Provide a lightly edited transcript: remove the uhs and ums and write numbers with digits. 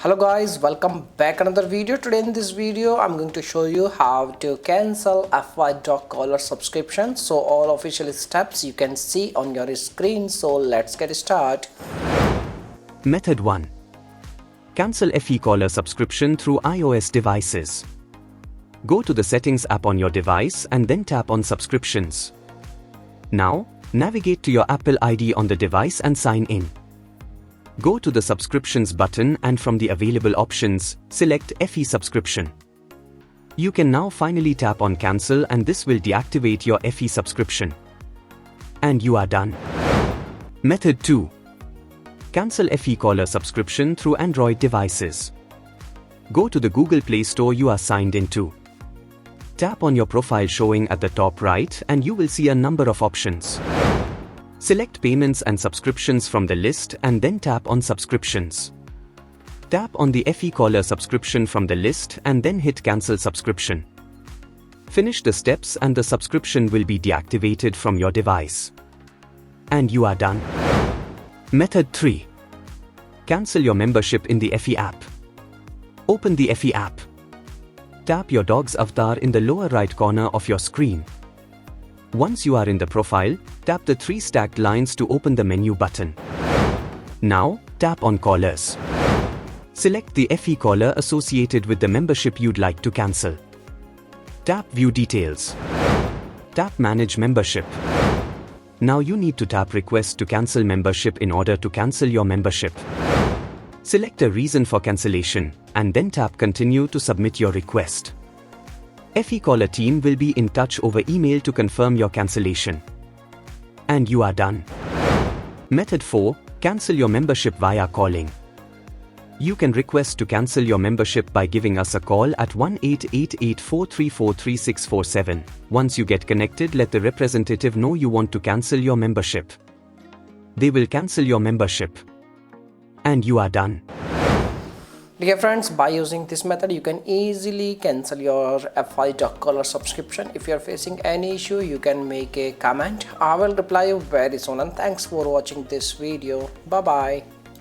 Hello guys, welcome back another video. Today in this video I'm going to show you how to cancel FY.caller subscription. So all official steps you can see on your screen. So let's get started. Method 1. Cancel FE caller subscription through iOS devices. Go to the Settings app on your device and then tap on Subscriptions. Now, navigate to your Apple ID on the device and sign in. Go to the Subscriptions button and from the available options, select FE subscription. You can now finally tap on Cancel and this will deactivate your FE subscription. And you are done. Method 2. Cancel FE caller subscription through Android devices. Go to the Google Play Store you are signed into. Tap on your profile showing at the top right and you will see a number of options. Select Payments and Subscriptions from the list and then tap on Subscriptions. Tap on the FE caller subscription from the list and then hit Cancel Subscription. Finish the steps and the subscription will be deactivated from your device. And you are done. Method 3. Cancel your membership in the FE app. Open the FE app. Tap your dog's avatar in the lower right corner of your screen. Once you are in the profile, tap the 3 stacked lines to open the menu button. Now, tap on Callers. Select the FE caller associated with the membership you'd like to cancel. Tap View Details. Tap Manage Membership. Now you need to tap Request to cancel membership in order to cancel your membership. Select a reason for cancellation, and then tap Continue to submit your request. FE caller team will be in touch over email to confirm your cancellation. And you are done. Method 4. Cancel your membership via calling. You can request to cancel your membership by giving us a call at 1-888-434-3647. Once you get connected, let the representative know you want to cancel your membership. They will cancel your membership. And you are done. Dear friends, by using this method you can easily cancel your FY.caller subscription. If you are facing any issue, you can make a comment. I will reply you very soon, and thanks for watching this video. Bye bye.